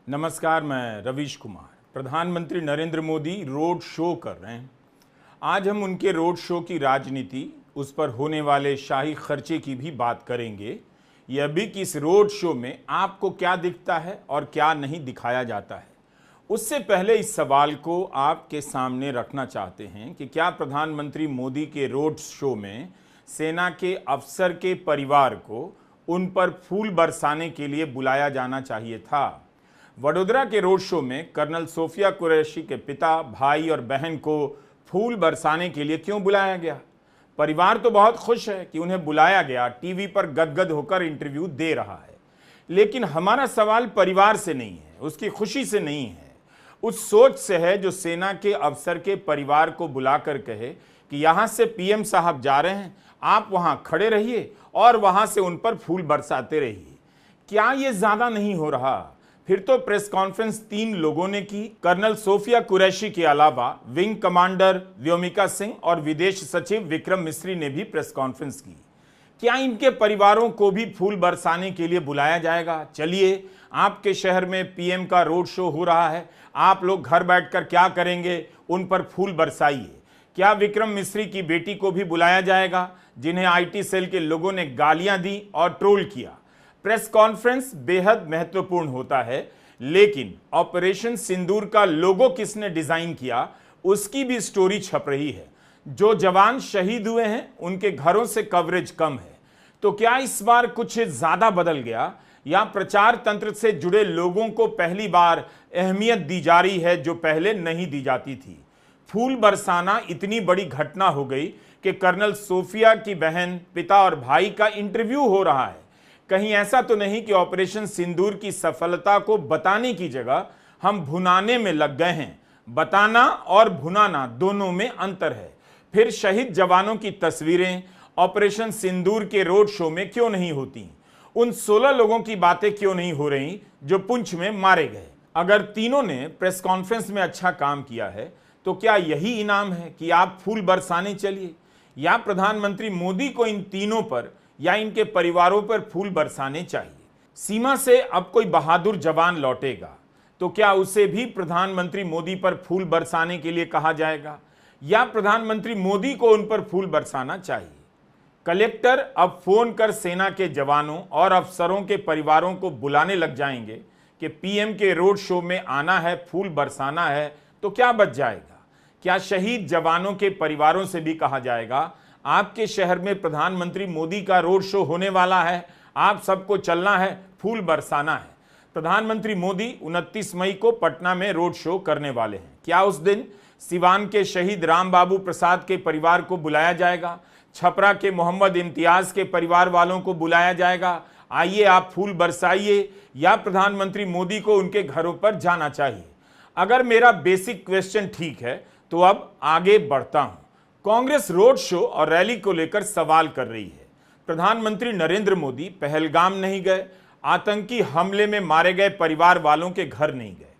नमस्कार, मैं रवीश कुमार। प्रधानमंत्री नरेंद्र मोदी रोड शो कर रहे हैं। आज हम उनके रोड शो की राजनीति, उस पर होने वाले शाही खर्चे की भी बात करेंगे। यह भी कि इस रोड शो में आपको क्या दिखता है और क्या नहीं दिखाया जाता है। उससे पहले इस सवाल को आपके सामने रखना चाहते हैं कि क्या प्रधानमंत्री मोदी के रोड शो में सेना के अफसर के परिवार को उन पर फूल बरसाने के लिए बुलाया जाना चाहिए था। वडोदरा के रोड शो में कर्नल सोफिया कुरैशी के पिता, भाई और बहन को फूल बरसाने के लिए क्यों बुलाया गया? परिवार तो बहुत खुश है कि उन्हें बुलाया गया, टीवी पर गदगद होकर इंटरव्यू दे रहा है। लेकिन हमारा सवाल परिवार से नहीं है, उसकी खुशी से नहीं है, उस सोच से है जो सेना के अफसर के परिवार को बुलाकर कहे कि यहां से पीएम साहब जा रहे हैं, आप वहां खड़े रहिए और वहां से उन पर फूल बरसाते रहिए। क्या यह ज्यादा नहीं हो रहा? फिर तो प्रेस कॉन्फ्रेंस 3 लोगों ने की। कर्नल सोफिया कुरैशी के अलावा विंग कमांडर व्योमिका सिंह और विदेश सचिव विक्रम मिस्री ने भी प्रेस कॉन्फ्रेंस की। क्या इनके परिवारों को भी फूल बरसाने के लिए बुलाया जाएगा? चलिए, आपके शहर में पीएम का रोड शो हो रहा है, आप लोग घर बैठकर क्या करेंगे? उन पर फूल बरसाइए। क्या विक्रम मिस्री की बेटी को भी बुलाया जाएगा, जिन्हें आईटी सेल के लोगों ने गालियां दी और ट्रोल किया? प्रेस कॉन्फ्रेंस बेहद महत्वपूर्ण होता है, लेकिन ऑपरेशन सिंदूर का लोगो किसने डिजाइन किया, उसकी भी स्टोरी छप रही है। जो जवान शहीद हुए हैं, उनके घरों से कवरेज कम है। तो क्या इस बार कुछ ज्यादा बदल गया, या प्रचार तंत्र से जुड़े लोगों को पहली बार अहमियत दी जा रही है जो पहले नहीं दी जाती थी? फूल बरसाना इतनी बड़ी घटना हो गई कि कर्नल सोफिया की बहन, पिता और भाई का इंटरव्यू हो रहा है। कहीं ऐसा तो नहीं कि ऑपरेशन सिंदूर की सफलता को बताने की जगह हम भुनाने में लग गए हैं? बताना और भुनाना दोनों में अंतर है। फिर शहीद जवानों की तस्वीरें ऑपरेशन सिंदूर के रोड शो में क्यों नहीं होती? उन 16 लोगों की बातें क्यों नहीं हो रही जो पुंछ में मारे गए? अगर तीनों ने प्रेस कॉन्फ्रेंस में अच्छा काम किया है, तो क्या यही इनाम है कि आप फूल बरसाने चलिए? या प्रधानमंत्री मोदी को इन तीनों पर या इनके परिवारों पर फूल बरसाने चाहिए? सीमा से अब कोई बहादुर जवान लौटेगा तो क्या उसे भी प्रधानमंत्री मोदी पर फूल बरसाने के लिए कहा जाएगा, या प्रधानमंत्री मोदी को उन पर फूल बरसाना चाहिए? कलेक्टर अब फोन कर सेना के जवानों और अफसरों के परिवारों को बुलाने लग जाएंगे कि पीएम के रोड शो में आना है, फूल बरसाना है, तो क्या बच जाएगा? क्या शहीद जवानों के परिवारों से भी कहा जाएगा, आपके शहर में प्रधानमंत्री मोदी का रोड शो होने वाला है, आप सबको चलना है, फूल बरसाना है? प्रधानमंत्री मोदी 29 मई को पटना में रोड शो करने वाले हैं। क्या उस दिन सिवान के शहीद राम बाबू प्रसाद के परिवार को बुलाया जाएगा? छपरा के मोहम्मद इम्तियाज के परिवार वालों को बुलाया जाएगा? आइए आप फूल बरसाइए, या प्रधानमंत्री मोदी को उनके घरों पर जाना चाहिए? अगर मेरा बेसिक क्वेश्चन ठीक है तो अब आगे बढ़ता हूं। कांग्रेस रोड शो और रैली को लेकर सवाल कर रही है। प्रधानमंत्री नरेंद्र मोदी पहलगाम नहीं गए, आतंकी हमले में मारे गए परिवार वालों के घर नहीं गए,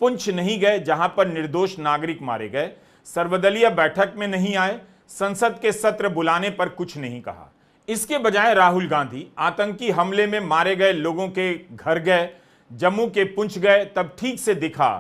पुंछ नहीं गए जहां पर निर्दोष नागरिक मारे गए, सर्वदलीय बैठक में नहीं आए, संसद के सत्र बुलाने पर कुछ नहीं कहा। इसके बजाय राहुल गांधी आतंकी हमले में मारे गए लोगों के घर गए, जम्मू के पुंछ गए, तब ठीक से दिखा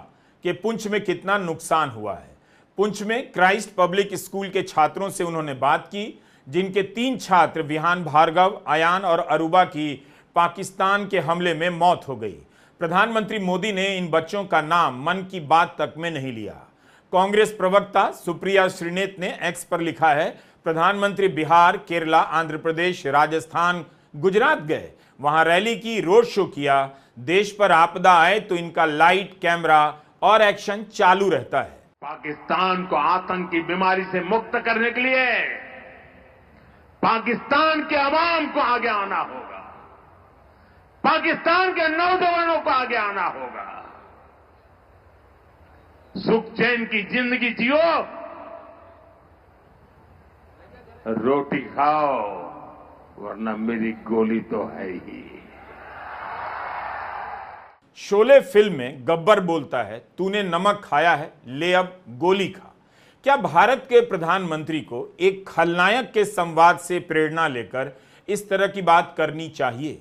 कि पुंछ में कितना नुकसान हुआ है। पुंछ में क्राइस्ट पब्लिक स्कूल के छात्रों से उन्होंने बात की, जिनके 3 छात्र विहान भार्गव, अयान और अरूबा की पाकिस्तान के हमले में मौत हो गई। प्रधानमंत्री मोदी ने इन बच्चों का नाम मन की बात तक में नहीं लिया। कांग्रेस प्रवक्ता सुप्रिया श्रीनेत ने एक्स पर लिखा है, प्रधानमंत्री बिहार, केरला, आंध्र प्रदेश, राजस्थान, गुजरात गए, वहां रैली की, रोड शो किया। देश पर आपदा आए तो इनका लाइट, कैमरा और एक्शन चालू रहता है। पाकिस्तान को आतंक की बीमारी से मुक्त करने के लिए पाकिस्तान के अवाम को आगे आना होगा, पाकिस्तान के नौजवानों को आगे आना होगा। सुख चैन की जिंदगी जियो, रोटी खाओ, वरना मेरी गोली तो है ही। शोले फिल्म में गब्बर बोलता है, तूने नमक खाया है, ले अब गोली खा। क्या भारत के प्रधानमंत्री को एक खलनायक के संवाद से प्रेरणा लेकर इस तरह की बात करनी चाहिए?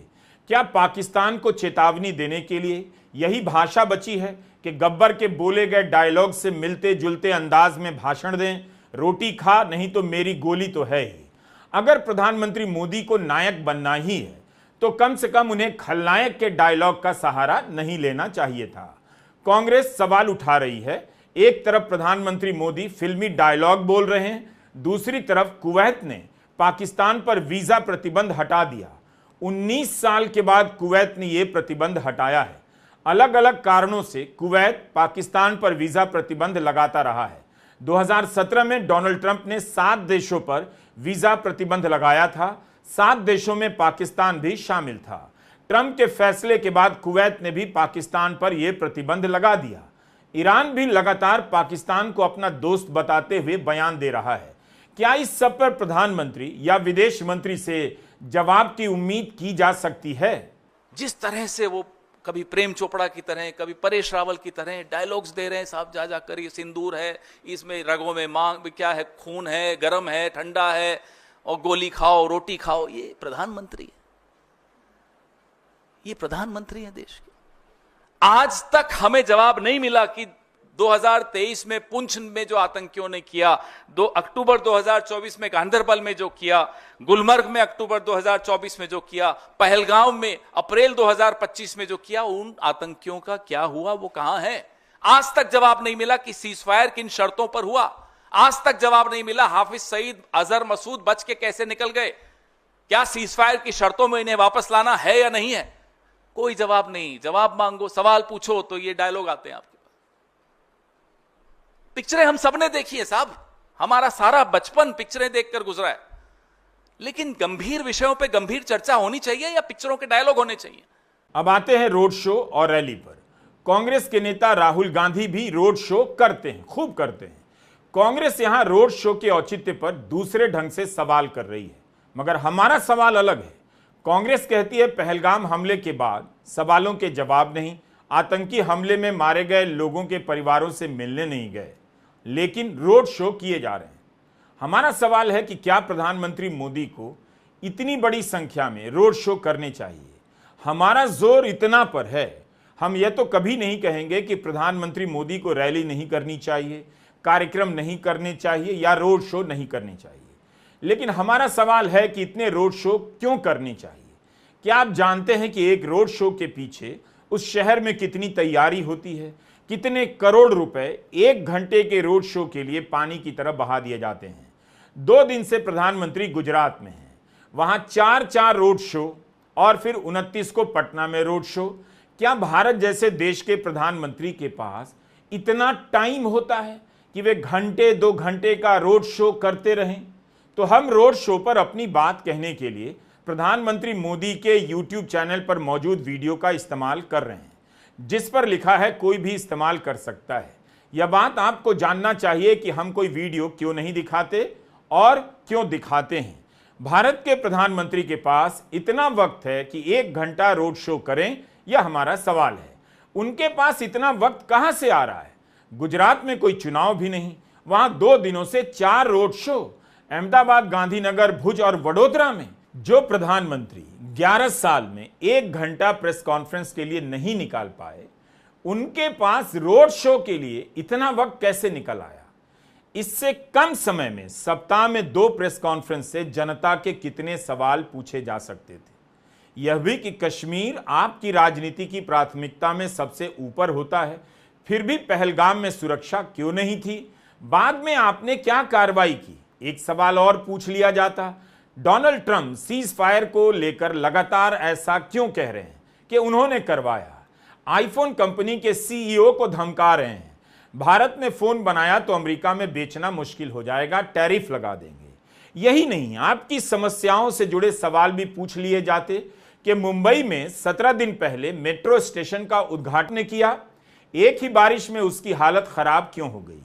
क्या पाकिस्तान को चेतावनी देने के लिए यही भाषा बची है कि गब्बर के बोले गए डायलॉग से मिलते जुलते अंदाज में भाषण दें, रोटी खा नहीं तो मेरी गोली तो है ही। अगर प्रधानमंत्री मोदी को नायक बनना ही है तो कम से कम उन्हें खलनायक के डायलॉग का सहारा नहीं लेना चाहिए था। कांग्रेस सवाल उठा रही है, एक तरफ प्रधानमंत्री मोदी फिल्मी डायलॉग बोल रहे हैं, दूसरी तरफ कुवैत ने पाकिस्तान पर वीजा प्रतिबंध हटा दिया। 19 साल के बाद कुवैत ने यह प्रतिबंध हटाया है। अलग अलग कारणों से कुवैत पाकिस्तान पर वीजा प्रतिबंध लगाता रहा है। 2017 में डोनाल्ड ट्रंप ने 7 देशों पर वीजा प्रतिबंध लगाया था। 7 देशों में पाकिस्तान भी शामिल था। ट्रंप के फैसले के बाद कुवैत ने भी पाकिस्तान पर यह प्रतिबंध लगा दिया। ईरान भी लगातार पाकिस्तान को अपना दोस्त बताते हुए बयान दे रहा है। क्या इस सब पर प्रधानमंत्री या विदेश मंत्री से जवाब की उम्मीद की जा सकती है? जिस तरह से वो कभी प्रेम चोपड़ा की तरह, कभी परेश रावल की तरह डायलॉग्स दे रहे हैं, साहब जा जाकर ये सिंदूर है, इसमें रगों में मांग क्या है, खून है, गर्म है, ठंडा है, और गोली खाओ रोटी खाओ। ये प्रधानमंत्री है, ये प्रधानमंत्री है देश के। आज तक हमें जवाब नहीं मिला कि 2023 में पुंछ में जो आतंकियों ने किया, 2 अक्टूबर 2024 में गांधरबल में जो किया, गुलमर्ग में अक्टूबर 2024 में जो किया, पहलगांव में अप्रैल 2025 में जो किया, उन आतंकियों का क्या हुआ, वो कहां है? आज तक जवाब नहीं मिला कि सीजफायर किन शर्तों पर हुआ। आज तक जवाब नहीं मिला हाफिज सईद, अजहर मसूद बच के कैसे निकल गए। क्या सीजफायर की शर्तों में इन्हें वापस लाना है या नहीं है? कोई जवाब नहीं। जवाब मांगो, सवाल पूछो तो ये डायलॉग आते हैं आपके पास। पिक्चरें हम सबने देखी है साहब, हमारा सारा बचपन पिक्चरें देखकर गुजरा है, लेकिन गंभीर विषयों पे गंभीर चर्चा होनी चाहिए या पिक्चरों के डायलॉग होने चाहिए? अब आते हैं रोड शो और रैली पर। कांग्रेस के नेता राहुल गांधी भी रोड शो करते हैं, खूब करते हैं। कांग्रेस यहां रोड शो के औचित्य पर दूसरे ढंग से सवाल कर रही है, मगर हमारा सवाल अलग है। कांग्रेस कहती है पहलगाम हमले के बाद सवालों के जवाब नहीं, आतंकी हमले में मारे गए लोगों के परिवारों से मिलने नहीं गए, लेकिन रोड शो किए जा रहे हैं। हमारा सवाल है कि क्या प्रधानमंत्री मोदी को इतनी बड़ी संख्या में रोड शो करने चाहिए? हमारा जोर इतना पर है, हम यह तो कभी नहीं कहेंगे कि प्रधानमंत्री मोदी को रैली नहीं करनी चाहिए, कार्यक्रम नहीं करने चाहिए या रोड शो नहीं करने चाहिए, लेकिन हमारा सवाल है कि इतने रोड शो क्यों करने चाहिए? क्या आप जानते हैं कि एक रोड शो के पीछे उस शहर में कितनी तैयारी होती है? कितने करोड़ रुपए 1 घंटे के रोड शो के लिए पानी की तरफ बहा दिए जाते हैं? 2 दिन से प्रधानमंत्री गुजरात में हैं, वहां 4 रोड शो और फिर 29 को पटना में रोड शो। क्या भारत जैसे देश के प्रधानमंत्री के पास इतना टाइम होता है कि वे घंटे 2 घंटे का रोड शो करते रहें? तो हम रोड शो पर अपनी बात कहने के लिए प्रधानमंत्री मोदी के YouTube चैनल पर मौजूद वीडियो का इस्तेमाल कर रहे हैं, जिस पर लिखा है कोई भी इस्तेमाल कर सकता है। यह बात आपको जानना चाहिए कि हम कोई वीडियो क्यों नहीं दिखाते और क्यों दिखाते हैं। भारत के प्रधानमंत्री के पास इतना वक्त है कि 1 घंटा रोड शो करें, यह हमारा सवाल है। उनके पास इतना वक्त कहां से आ रहा है? गुजरात में कोई चुनाव भी नहीं, वहां 2 दिनों से 4 रोड शो। अहमदाबाद, गांधीनगर, भुज और वडोदरा में जो प्रधानमंत्री 11 साल में 1 घंटा प्रेस कॉन्फ्रेंस के लिए नहीं निकाल पाए, उनके पास रोड शो के लिए इतना वक्त कैसे निकल आया? इससे कम समय में सप्ताह में 2 प्रेस कॉन्फ्रेंस से जनता के कितने सवाल पूछे जा सकते थे? यह भी कि कश्मीर आपकी राजनीति की प्राथमिकता में सबसे ऊपर होता है, फिर भी पहलगाम में सुरक्षा क्यों नहीं थी? बाद में आपने क्या कार्रवाई की? एक सवाल और पूछ लिया जाता, डोनाल्ड ट्रंप सीज फायर को लेकर लगातार ऐसा क्यों कह रहे हैं कि उन्होंने करवाया? आईफोन कंपनी के सीईओ को धमका रहे हैं, भारत ने फोन बनाया तो अमेरिका में बेचना मुश्किल हो जाएगा, टैरिफ लगा देंगे। यही नहीं, आपकी समस्याओं से जुड़े सवाल भी पूछ लिए जाते कि मुंबई में 17 दिन पहले मेट्रो स्टेशन का उद्घाटन किया, एक ही बारिश में उसकी हालत खराब क्यों हो गई?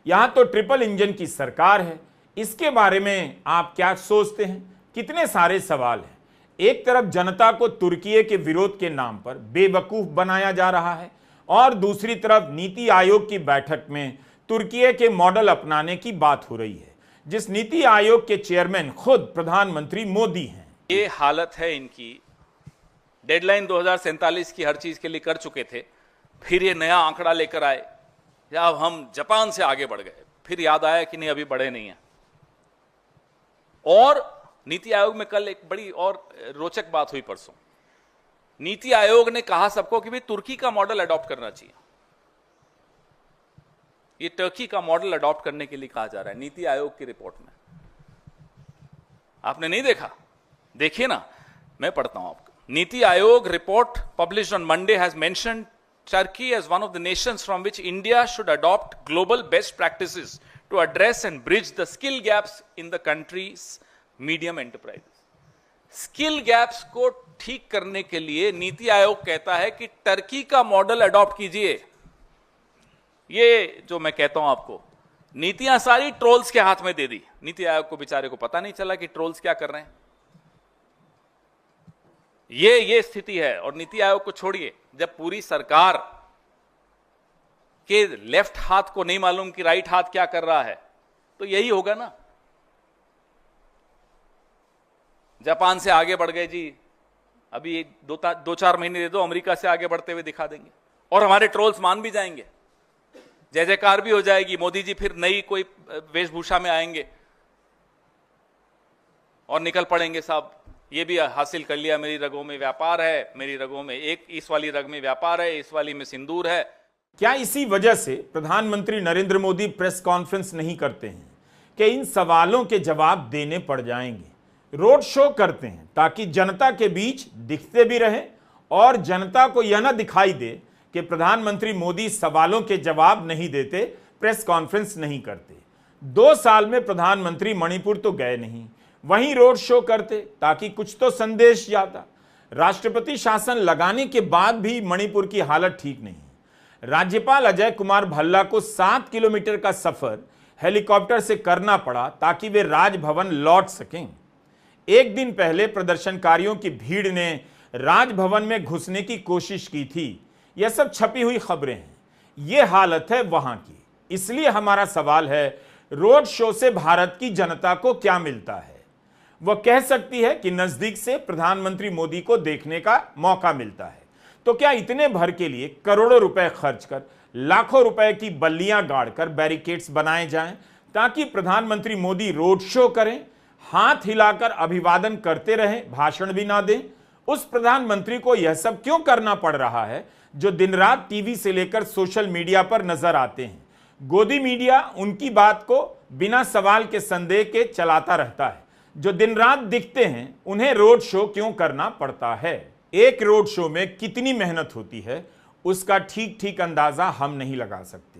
यहां तो ट्रिपल इंजन की सरकार है, इसके बारे में आप क्या सोचते हैं? कितने सारे सवाल हैं। एक तरफ जनता को तुर्की के विरोध के नाम पर बेवकूफ बनाया जा रहा है और दूसरी तरफ नीति आयोग की बैठक में तुर्की के मॉडल अपनाने की बात हो रही है, जिस नीति आयोग के चेयरमैन खुद प्रधानमंत्री मोदी हैं। ये हालत है इनकी। डेडलाइन 2047 की हर चीज के लिए कर चुके थे, फिर ये नया आंकड़ा लेकर आए, अब हम जापान से आगे बढ़ गए, फिर याद आया कि नहीं अभी बढ़े नहीं है। और नीति आयोग में कल एक बड़ी और रोचक बात हुई परसों। नीति आयोग ने कहा सबको कि भाई तुर्की का मॉडल अडॉप्ट करना चाहिए। ये टर्की का मॉडल अडॉप्ट करने के लिए कहा जा रहा है नीति आयोग की रिपोर्ट में। आपने नहीं देखा? देखिए ना, मैं पढ़ता हूं आपको। NITI Aayog report published on Monday has mentioned Turkey as one of the nations from which India should adopt global best practices to address and bridge the skill gaps in the country's medium enterprises. Skill gaps को ठीक करने के लिए नीति आयोग कहता है कि Turkey का model adopt कीजिए। ये जो मैं कहता हूं आपको, नीतियां सारी ट्रोल्स के हाथ में दे दी। नीति आयोग को बेचारे को पता नहीं चला कि ट्रोल्स क्या कर रहे हैं। ये स्थिति है। और नीति आयोग को छोड़िए, जब पूरी सरकार के लेफ्ट हाथ को नहीं मालूम कि राइट हाथ क्या कर रहा है, तो यही होगा ना। जापान से आगे बढ़ गए जी, अभी 2-4 महीने दे दो, अमेरिका से आगे बढ़ते हुए दिखा देंगे और हमारे ट्रोल्स मान भी जाएंगे, जय जयकार भी हो जाएगी। मोदी जी फिर नई कोई वेशभूषा में आएंगे और निकल पड़ेंगे, साहब ये भी हासिल कर लिया, मेरी रगों में व्यापार है, मेरी रगों में एक इस वाली रग में व्यापार है, इस वाली में सिंदूर है। क्या इसी वजह से प्रधानमंत्री नरेंद्र मोदी प्रेस कॉन्फ्रेंस नहीं करते हैं कि इन सवालों के जवाब देने पड़ जाएंगे? रोड शो करते हैं ताकि जनता के बीच दिखते भी रहें और जनता को यह न दिखाई दे कि प्रधानमंत्री मोदी सवालों के जवाब नहीं देते, प्रेस कॉन्फ्रेंस नहीं करते। 2 साल में प्रधानमंत्री मणिपुर तो गए नहीं, वहीं रोड शो करते ताकि कुछ तो संदेश जाता। राष्ट्रपति शासन लगाने के बाद भी मणिपुर की हालत ठीक नहीं। राज्यपाल अजय कुमार भल्ला को 7 किलोमीटर का सफर हेलीकॉप्टर से करना पड़ा ताकि वे राजभवन लौट सकें। एक दिन पहले प्रदर्शनकारियों की भीड़ ने राजभवन में घुसने की कोशिश की थी। यह सब छपी हुई खबरें हैं। यह हालत है वहां की। इसलिए हमारा सवाल है, रोड शो से भारत की जनता को क्या मिलता है? वह कह सकती है कि नजदीक से प्रधानमंत्री मोदी को देखने का मौका मिलता है। तो क्या इतने भर के लिए करोड़ों रुपए खर्च कर, लाखों रुपए की बल्लियां गाड़कर बैरिकेड्स बनाए जाएं ताकि प्रधानमंत्री मोदी रोड शो करें, हाथ हिलाकर अभिवादन करते रहें, भाषण भी ना दें? उस प्रधानमंत्री को यह सब क्यों करना पड़ रहा है जो दिन रात टीवी से लेकर सोशल मीडिया पर नजर आते हैं? गोदी मीडिया उनकी बात को बिना सवाल के संदेह के चलाता रहता है। जो दिन रात दिखते हैं, उन्हें रोड शो क्यों करना पड़ता है? एक रोड शो में कितनी मेहनत होती है, उसका ठीक ठीक अंदाजा हम नहीं लगा सकते,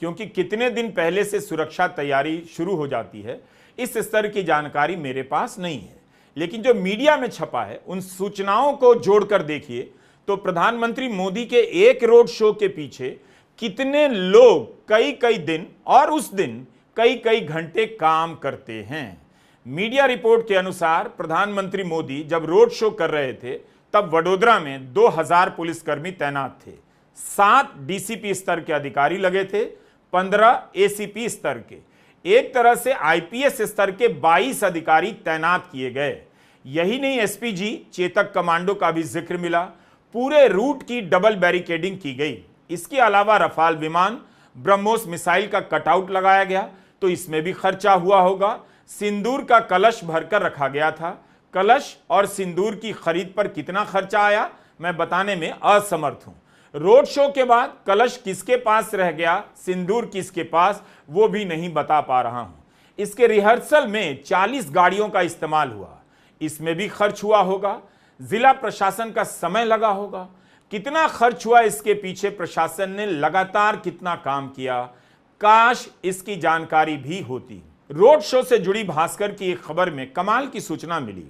क्योंकि कितने दिन पहले से सुरक्षा तैयारी शुरू हो जाती है, इस स्तर की जानकारी मेरे पास नहीं है। लेकिन जो मीडिया में छपा है, उन सूचनाओं को जोड़कर देखिए तो प्रधानमंत्री मोदी के एक रोड शो के पीछे कितने लोग कई कई दिन और उस दिन कई कई घंटे काम करते हैं। मीडिया रिपोर्ट के अनुसार प्रधानमंत्री मोदी जब रोड शो कर रहे थे, तब वडोदरा में 2000 पुलिसकर्मी तैनात थे, 7 डीसीपी स्तर के अधिकारी लगे थे, 15 एसीपी स्तर के, एक तरह से आईपीएस स्तर के 22 अधिकारी तैनात किए गए। यही नहीं, एसपीजी चेतक कमांडो का भी जिक्र मिला। पूरे रूट की डबल बैरिकेडिंग की गई। इसके अलावा रफाल विमान, ब्रह्मोस मिसाइल का कटआउट लगाया गया, तो इसमें भी खर्चा हुआ होगा। सिंदूर का कलश भरकर रखा गया था। कलश और सिंदूर की खरीद पर कितना खर्चा आया, मैं बताने में असमर्थ हूं। रोड शो के बाद कलश किसके पास रह गया, सिंदूर किसके पास, वो भी नहीं बता पा रहा हूं। इसके रिहर्सल में 40 गाड़ियों का इस्तेमाल हुआ, इसमें भी खर्च हुआ होगा। जिला प्रशासन का समय लगा होगा। कितना खर्च हुआ इसके पीछे, प्रशासन ने लगातार कितना काम किया, काश इसकी जानकारी भी होती। रोड शो से जुड़ी भास्कर की एक खबर में कमाल की सूचना मिली।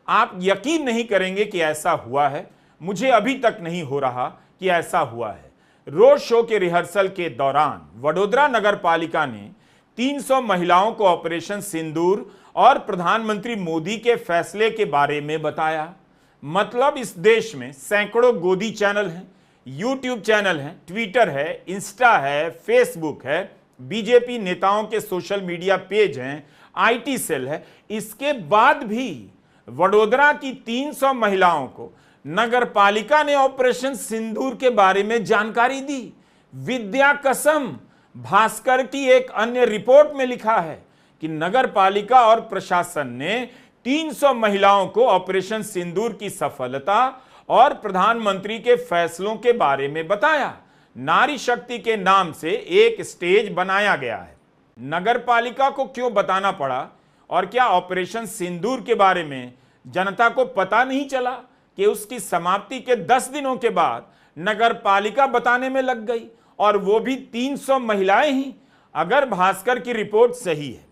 आप यकीन नहीं करेंगे कि ऐसा हुआ है। मुझे अभी तक नहीं हो रहा कि ऐसा हुआ है। रोड शो के रिहर्सल के दौरान वडोदरा नगर पालिका ने 300 महिलाओं को ऑपरेशन सिंदूर और प्रधानमंत्री मोदी के फैसले के बारे में बताया। मतलब इस देश में सैकड़ों गोदी चैनल हैं, यूट्यूब चैनल हैं, ट्विटर है, इंस्टा है, फेसबुक है, बीजेपी नेताओं के सोशल मीडिया पेज हैं, आईटी सेल है। इसके बाद भी वडोदरा की 300 महिलाओं को नगर पालिका ने ऑपरेशन सिंदूर के बारे में जानकारी दी। विद्या कसम, भास्कर की एक अन्य रिपोर्ट में लिखा है कि नगर पालिका और प्रशासन ने 300 महिलाओं को ऑपरेशन सिंदूर की सफलता और प्रधानमंत्री के फैसलों के बारे में बताया। नारी शक्ति के नाम से एक स्टेज बनाया गया है। नगर पालिका को क्यों बताना पड़ा, और क्या ऑपरेशन सिंदूर के बारे में जनता को पता नहीं चला कि उसकी समाप्ति के 10 दिनों के बाद नगर पालिका बताने में लग गई, और वो भी 300 महिलाएं ही। अगर भास्कर की रिपोर्ट सही है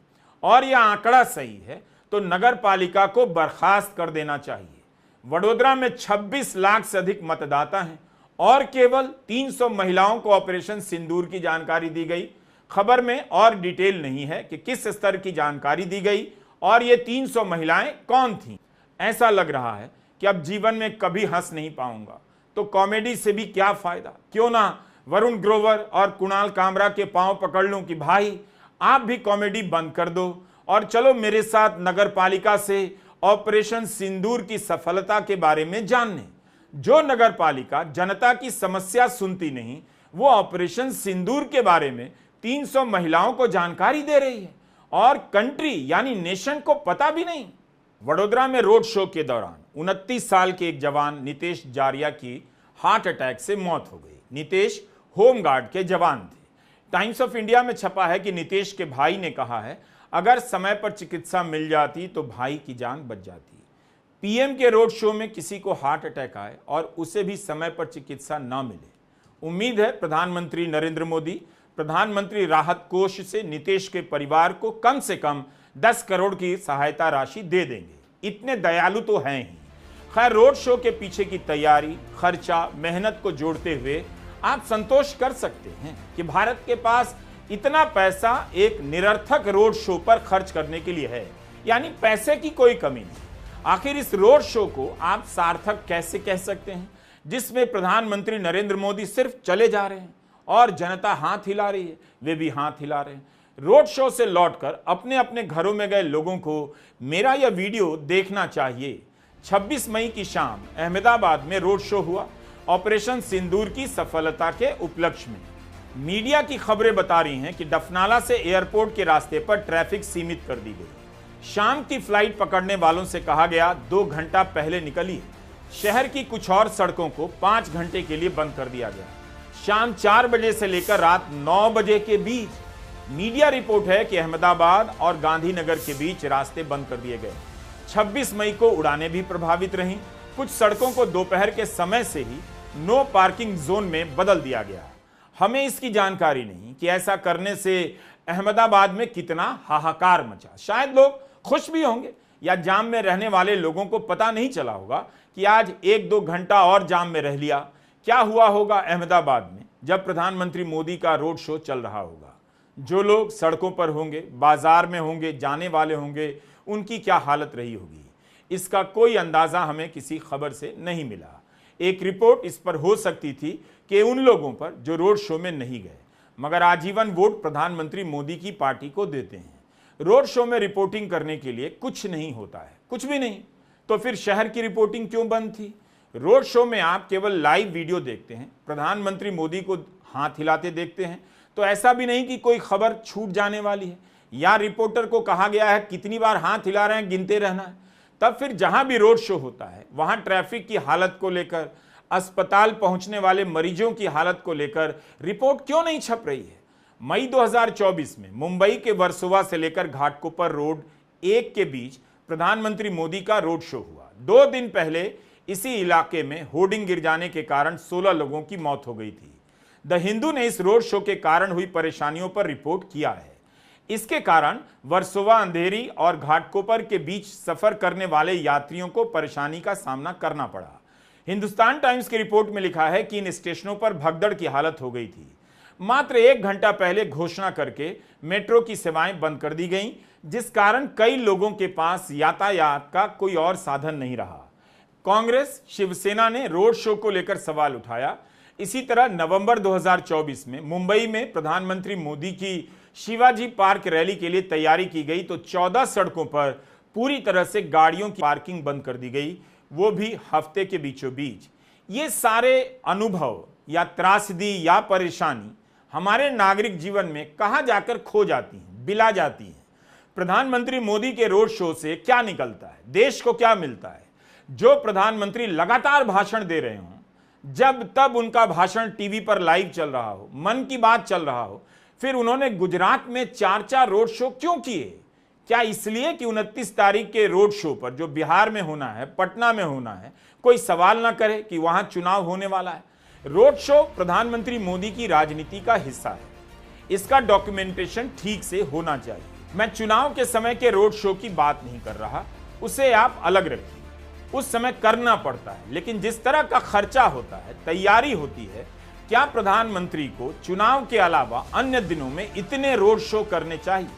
और यह आंकड़ा सही है तो नगर पालिका को बर्खास्त कर देना चाहिए। वडोदरा में 26 लाख से अधिक मतदाता हैं और केवल 300 महिलाओं को ऑपरेशन सिंदूर की जानकारी दी गई। खबर में और डिटेल नहीं है कि किस स्तर की जानकारी दी गई और ये 300 महिलाएं कौन थीं। ऐसा लग रहा है कि अब जीवन में कभी हंस नहीं पाऊंगा, तो कॉमेडी से भी क्या फायदा। क्यों ना वरुण ग्रोवर और कुणाल कामरा के पांव पकड़ लूं कि भाई आप भी कॉमेडी बंद कर दो और चलो मेरे साथ नगर पालिका से ऑपरेशन सिंदूर की सफलता के बारे में जानने। जो नगर पालिका जनता की समस्या सुनती नहीं, वो ऑपरेशन सिंदूर के बारे में 300 महिलाओं को जानकारी दे रही है और कंट्री यानी नेशन को पता भी नहीं। वडोदरा में रोड शो के दौरान 29 साल के एक जवान नितेश जारिया की हार्ट अटैक से मौत हो गई। नितेश होमगार्ड के जवान थे। टाइम्स ऑफ इंडिया में छपा है कि नितेश के भाई ने कहा है, अगर समय पर चिकित्सा मिल जाती तो भाई की जान बच जाती। पीएम के रोड शो में किसी को हार्ट अटैक आए और उसे भी समय पर चिकित्सा न मिले। उम्मीद है प्रधानमंत्री नरेंद्र मोदी प्रधानमंत्री राहत कोष से नितेश के परिवार को कम से कम 10 करोड़ की सहायता राशि दे देंगे। इतने दयालु तो हैं ही। खैर, रोड शो के पीछे की तैयारी, खर्चा, मेहनत को जोड़ते हुए आप संतोष कर सकते हैं कि भारत के पास इतना पैसा एक निरर्थक रोड शो पर खर्च करने के लिए है, यानी पैसे की कोई कमी नहीं। आखिर इस रोड शो को आप सार्थक कैसे कह सकते हैं, जिसमें प्रधानमंत्री नरेंद्र मोदी सिर्फ चले जा रहे हैं और जनता हाथ हिला रही है, वे भी हाथ हिला रहे हैं। रोड शो से लौटकर अपने अपने घरों में गए लोगों को मेरा यह वीडियो देखना चाहिए। 26 मई की शाम अहमदाबाद में रोड शो हुआ ऑपरेशन सिंदूर की सफलता के उपलक्ष्य में। मीडिया की खबरें बता रही हैं कि डफनाला से एयरपोर्ट के रास्ते पर ट्रैफिक सीमित कर दी गई। शाम की फ्लाइट पकड़ने वालों से कहा गया 2 घंटा पहले निकलिए। शहर की कुछ और सड़कों को 5 घंटे के लिए बंद कर दिया गया। शाम 4 बजे से लेकर रात 9 बजे के बीच मीडिया रिपोर्ट है कि अहमदाबाद और गांधीनगर के बीच रास्ते बंद कर दिए गए। 26 मई को उड़ानें भी प्रभावित रहीं। कुछ सड़कों को दोपहर के समय से ही नो पार्किंग जोन में बदल दिया गया। हमें इसकी जानकारी नहीं कि ऐसा करने से अहमदाबाद में कितना हाहाकार मचा। शायद लोग खुश भी होंगे या जाम में रहने वाले लोगों को पता नहीं चला होगा कि आज 1-2 घंटा और जाम में रह लिया। क्या हुआ होगा अहमदाबाद में जब प्रधानमंत्री मोदी का रोड शो चल रहा होगा। जो लोग सड़कों पर होंगे, बाजार में होंगे, जाने वाले होंगे, उनकी क्या हालत रही होगी, इसका कोई अंदाजा हमें किसी खबर से नहीं मिला। एक रिपोर्ट इस पर हो सकती थी कि उन लोगों पर जो रोड शो में नहीं गए, मगर आजीवन वोट प्रधानमंत्री मोदी की पार्टी को देते हैं। रोड शो में रिपोर्टिंग करने के लिए कुछ नहीं होता है, कुछ भी नहीं, तो फिर शहर की रिपोर्टिंग क्यों बंद थी। रोड शो में आप केवल लाइव वीडियो देखते हैं, प्रधानमंत्री मोदी को हाथ हिलाते देखते हैं, तो ऐसा भी नहीं कि कोई खबर छूट जाने वाली है या रिपोर्टर को कहा गया है कितनी बार हाथ हिला रहे हैं गिनते रहना है। तब फिर जहां भी रोड शो होता है वहां ट्रैफिक की हालत को लेकर, अस्पताल पहुंचने वाले मरीजों की हालत को लेकर रिपोर्ट क्यों नहीं छप रही है। मई 2024 में मुंबई के वर्सोवा से लेकर घाटकोपर रोड 1 के बीच प्रधानमंत्री मोदी का रोड शो हुआ। 2 दिन पहले इसी इलाके में होर्डिंग गिर जाने के कारण 16 लोगों की मौत हो गई थी। द हिंदू ने इस रोड शो के कारण हुई परेशानियों पर रिपोर्ट किया है। इसके कारण वर्सोवा, अंधेरी और घाटकोपर के बीच सफर करने वाले यात्रियों को परेशानी का सामना करना पड़ा। हिंदुस्तान टाइम्स की रिपोर्ट में लिखा है कि इन स्टेशनों पर भगदड़ की हालत हो गई थी। मात्र 1 घंटा पहले घोषणा करके मेट्रो की सेवाएं बंद कर दी गईं, जिस कारण कई लोगों के पास यातायात का कोई और साधन नहीं रहा। कांग्रेस, शिवसेना ने रोड शो को लेकर सवाल उठाया। इसी तरह नवंबर 2024 में मुंबई में प्रधानमंत्री मोदी की शिवाजी पार्क रैली के लिए तैयारी की गई तो 14 सड़कों पर पूरी तरह से गाड़ियों की पार्किंग बंद कर दी गई। वो भी हफ्ते के बीचों बीच। ये सारे अनुभव या त्रासदी या परेशानी हमारे नागरिक जीवन में कहाँ जाकर खो जाती हैं, बिला जाती हैं। प्रधानमंत्री मोदी के रोड शो से क्या निकलता है, देश को क्या मिलता है? जो प्रधानमंत्री लगातार भाषण दे रहे हों, जब तब उनका भाषण टीवी पर लाइव चल रहा हो, मन की बात चल रहा हो, फिर उन्होंने गुजरात में 4-4 रोड शो क्यों किए? क्या इसलिए कि 29 तारीख के रोड शो पर, जो बिहार में होना है, पटना में होना है, कोई सवाल ना करे कि वहां चुनाव होने वाला है? रोड शो प्रधानमंत्री मोदी की राजनीति का हिस्सा है। इसका डॉक्यूमेंटेशन ठीक से होना चाहिए। मैं चुनाव के समय के रोड शो की बात नहीं कर रहा, उसे आप अलग रखिए, उस समय करना पड़ता है। लेकिन जिस तरह का खर्चा होता है, तैयारी होती है, क्या प्रधानमंत्री को चुनाव के अलावा अन्य दिनों में इतने रोड शो करने चाहिए?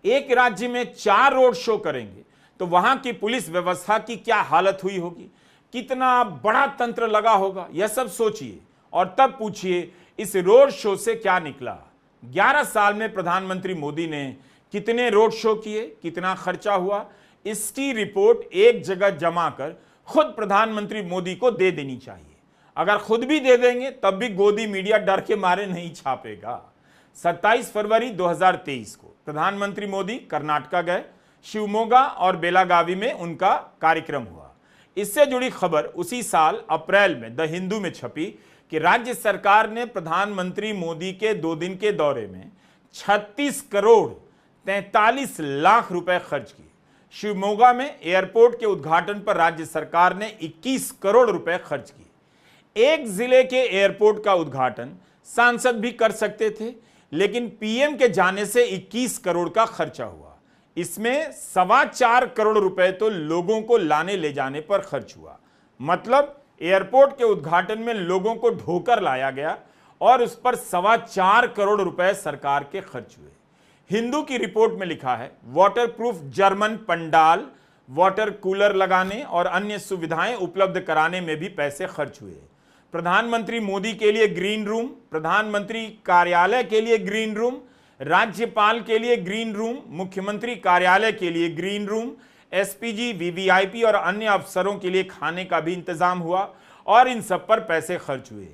एक राज्य में 4 रोड शो करेंगे तो वहां की पुलिस व्यवस्था की क्या हालत हुई होगी, कितना बड़ा तंत्र लगा होगा, यह सब सोचिए और तब पूछिए इस रोड शो से क्या निकला। 11 साल में प्रधानमंत्री मोदी ने कितने रोड शो किए, कितना खर्चा हुआ, इसकी रिपोर्ट एक जगह जमा कर खुद प्रधानमंत्री मोदी को दे देनी चाहिए। अगर खुद भी दे देंगे तब भी गोदी मीडिया डर के मारे नहीं छापेगा। 27 फरवरी 2023 को प्रधानमंत्री मोदी कर्नाटका गए, शिवमोगा और बेलागावी में उनका कार्यक्रम हुआ। इससे जुड़ी खबर उसी साल अप्रैल में द हिंदू में छपी कि राज्य सरकार ने प्रधानमंत्री मोदी के 2 दिन के दौरे में 36 करोड़ 43 लाख रुपए खर्च किए। शिवमोगा में एयरपोर्ट के उद्घाटन पर राज्य सरकार ने 21 करोड़ रुपए खर्च किए। एक जिले के एयरपोर्ट का उद्घाटन सांसद भी कर सकते थे, लेकिन पीएम के जाने से 21 करोड़ का खर्चा हुआ। इसमें 4.25 करोड़ रुपए तो लोगों को लाने ले जाने पर खर्च हुआ। मतलब एयरपोर्ट के उद्घाटन में लोगों को ढोकर लाया गया और उस पर 4.25 करोड़ रुपए सरकार के खर्च हुए। हिंदू की रिपोर्ट में लिखा है, waterproof German pandal, water cooler लगाने और अन्य सुविधाएं उपलब्ध कराने में भी पैसे खर्च हुए। प्रधानमंत्री मोदी के लिए ग्रीन रूम, प्रधानमंत्री कार्यालय के लिए ग्रीन रूम, राज्यपाल के लिए ग्रीन रूम, मुख्यमंत्री कार्यालय के लिए ग्रीन रूम, एसपीजी, वीवीआईपी और अन्य अफसरों के लिए खाने का भी इंतजाम हुआ और इन सब पर पैसे खर्च हुए।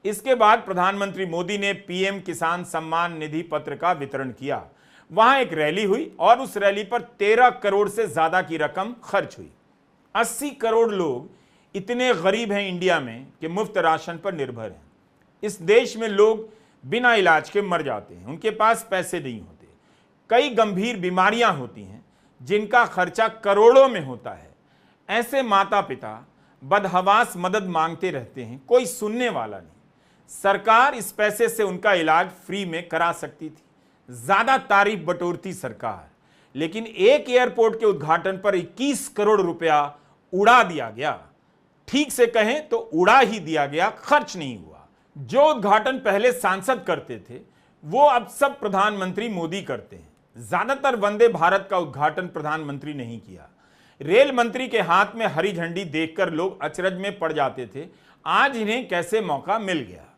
इसके बाद प्रधानमंत्री मोदी ने पीएम किसान सम्मान निधि पत्र का वितरण किया। वहां एक रैली हुई और उस रैली पर 13 करोड़ से ज्यादा की रकम खर्च हुई। 80 करोड़ लोग इतने गरीब हैं इंडिया में कि मुफ्त राशन पर निर्भर हैं। इस देश में लोग बिना इलाज के मर जाते हैं, उनके पास पैसे नहीं होते। कई गंभीर बीमारियां होती हैं जिनका खर्चा करोड़ों में होता है। ऐसे माता पिता बदहवास मदद मांगते रहते हैं, कोई सुनने वाला नहीं। सरकार इस पैसे से उनका इलाज फ्री में करा सकती थी, ज्यादा तारीफ बटोरती सरकार, लेकिन एक एयरपोर्ट के उद्घाटन पर 21 करोड़ रुपया उड़ा दिया गया। ठीक से कहें तो उड़ा ही दिया गया, खर्च नहीं हुआ। जो उद्घाटन पहले सांसद करते थे वो अब सब प्रधानमंत्री मोदी करते हैं। ज्यादातर वंदे भारत का उद्घाटन प्रधानमंत्री नहीं किया। रेल मंत्री के हाथ में हरी झंडी देखकर लोग अचरज में पड़ जाते थे, आज इन्हें कैसे मौका मिल गया।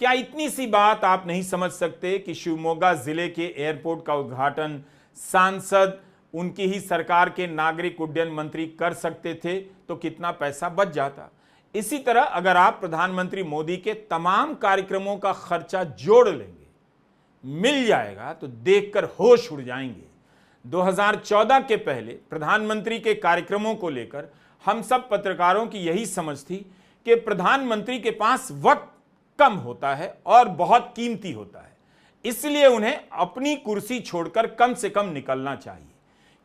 क्या इतनी सी बात आप नहीं समझ सकते कि शिवमोगा जिले के एयरपोर्ट का उद्घाटन सांसद, उनकी ही सरकार के नागरिक उड्डयन मंत्री कर सकते थे तो कितना पैसा बच जाता। इसी तरह अगर आप प्रधानमंत्री मोदी के तमाम कार्यक्रमों का खर्चा जोड़ लेंगे, मिल जाएगा तो देखकर होश उड़ जाएंगे। 2014 के पहले प्रधानमंत्री के कार्यक्रमों को लेकर हम सब पत्रकारों की यही समझ थी कि प्रधानमंत्री के पास वक्त कम होता है और बहुत कीमती होता है, इसलिए उन्हें अपनी कुर्सी छोड़कर कम से कम निकलना चाहिए,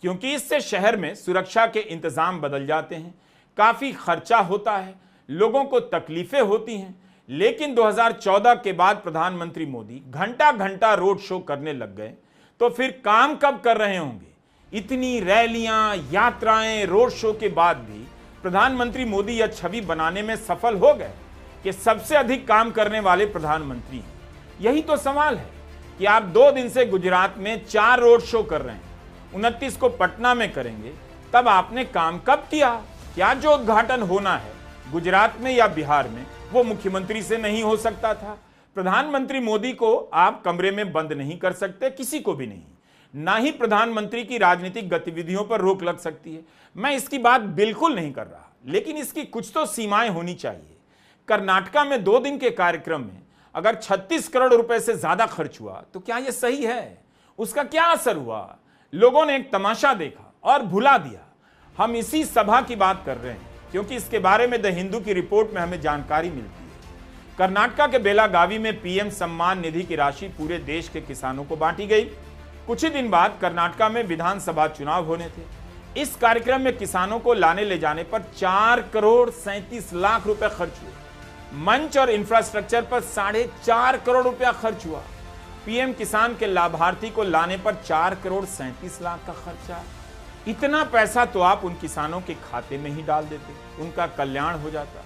क्योंकि इससे शहर में सुरक्षा के इंतजाम बदल जाते हैं, काफी खर्चा होता है, लोगों को तकलीफें होती हैं। लेकिन 2014 के बाद प्रधानमंत्री मोदी घंटा घंटा रोड शो करने लग गए तो फिर काम कब कर रहे होंगे? इतनी रैलियां, यात्राएं, रोड शो के बाद भी प्रधानमंत्री मोदी यह छवि बनाने में सफल हो गए कि सबसे अधिक काम करने वाले प्रधानमंत्री हैं। यही तो सवाल है कि आप 2 दिन से गुजरात में 4 रोड शो कर रहे हैं, 29 को पटना में करेंगे, तब आपने काम कब किया? क्या जो उद्घाटन होना है गुजरात में या बिहार में वो मुख्यमंत्री से नहीं हो सकता था? प्रधानमंत्री मोदी को आप कमरे में बंद नहीं कर सकते, किसी को भी नहीं, ना ही प्रधानमंत्री की राजनीतिक गतिविधियों पर रोक लग सकती है। मैं इसकी बात बिल्कुल नहीं कर रहा, लेकिन इसकी कुछ तो सीमाएं होनी चाहिए। कर्नाटका में 2 दिन के कार्यक्रम में अगर 36 करोड़ रुपए से ज्यादा खर्च हुआ तो क्या यह सही है? उसका क्या असर हुआ? लोगों ने एक तमाशा देखा और भुला दिया। हम इसी सभा की बात कर रहे हैं क्योंकि इसके बारे में द हिंदू की रिपोर्ट में हमें जानकारी मिलती है। कर्नाटका के बेलागावी में पीएम सम्मान निधि की राशि पूरे देश के किसानों को बांटी गई। कुछ ही दिन बाद कर्नाटका में विधानसभा चुनाव होने थे। इस कार्यक्रम में किसानों को लाने ले जाने पर 4 करोड़ 37 लाख रुपए खर्च हुए। मंच और इंफ्रास्ट्रक्चर पर 4.5 करोड़ रुपया खर्च हुआ। पीएम किसान के लाभार्थी को लाने पर 4 करोड़ 37 लाख का खर्चा। इतना पैसा तो आप उन किसानों के खाते में ही डाल देते, उनका कल्याण हो जाता।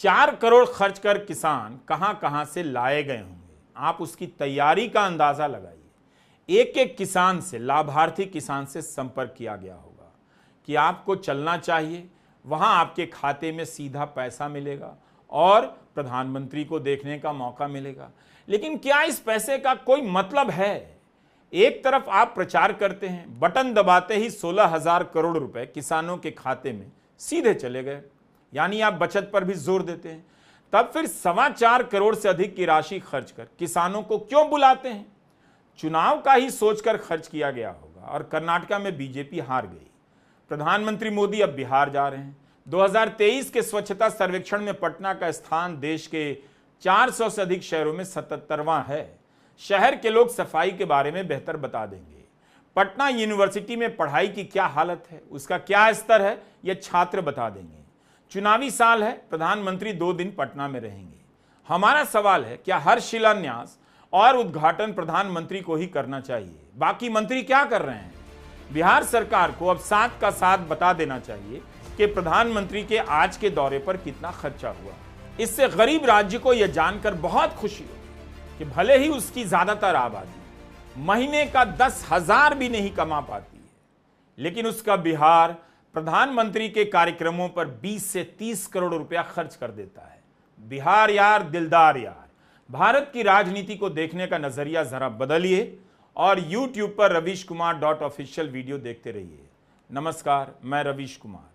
4 करोड़ खर्च कर किसान कहां कहां से लाए गए होंगे, आप उसकी तैयारी का अंदाजा लगाइए। एक एक किसान से, लाभार्थी किसान से संपर्क किया गया होगा कि आपको चलना चाहिए, वहां आपके खाते में सीधा पैसा मिलेगा और प्रधानमंत्री को देखने का मौका मिलेगा। लेकिन क्या इस पैसे का कोई मतलब है? एक तरफ आप प्रचार करते हैं, बटन दबाते ही 16,000 करोड़ रुपए किसानों के खाते में सीधे चले गए, यानी आप बचत पर भी जोर देते हैं। तब फिर 4.25 करोड़ से अधिक की राशि खर्च कर किसानों को क्यों बुलाते हैं? चुनाव का ही सोचकर खर्च किया गया होगा। और कर्नाटका में बीजेपी हार गई। प्रधानमंत्री मोदी अब बिहार जा रहे हैं। 2023 के स्वच्छता सर्वेक्षण में पटना का स्थान देश के 400 से अधिक शहरों में 77वां है। शहर के लोग सफाई के बारे में बेहतर बता देंगे। पटना यूनिवर्सिटी में पढ़ाई की क्या हालत है, उसका क्या स्तर है, यह छात्र बता देंगे। चुनावी साल है, प्रधानमंत्री 2 दिन पटना में रहेंगे। हमारा सवाल है, क्या हर शिलान्यास और उद्घाटन प्रधानमंत्री को ही करना चाहिए? बाकी मंत्री क्या कर रहे हैं? बिहार सरकार को अब साथ का साथ बता देना चाहिए कि प्रधानमंत्री के आज के दौरे पर कितना खर्चा हुआ। इससे गरीब राज्य को यह जानकर बहुत खुशी होगी कि भले ही उसकी ज्यादातर आबादी महीने का 10,000 भी नहीं कमा पाती है, लेकिन उसका बिहार प्रधानमंत्री के कार्यक्रमों पर 20 से 30 करोड़ रुपया खर्च कर देता है। बिहार यार, दिलदार यार। भारत की राजनीति को देखने का नजरिया जरा बदलिए और YouTube पर ravishkumar.official वीडियो देखते रहिए। नमस्कार, मैं रवीश कुमार।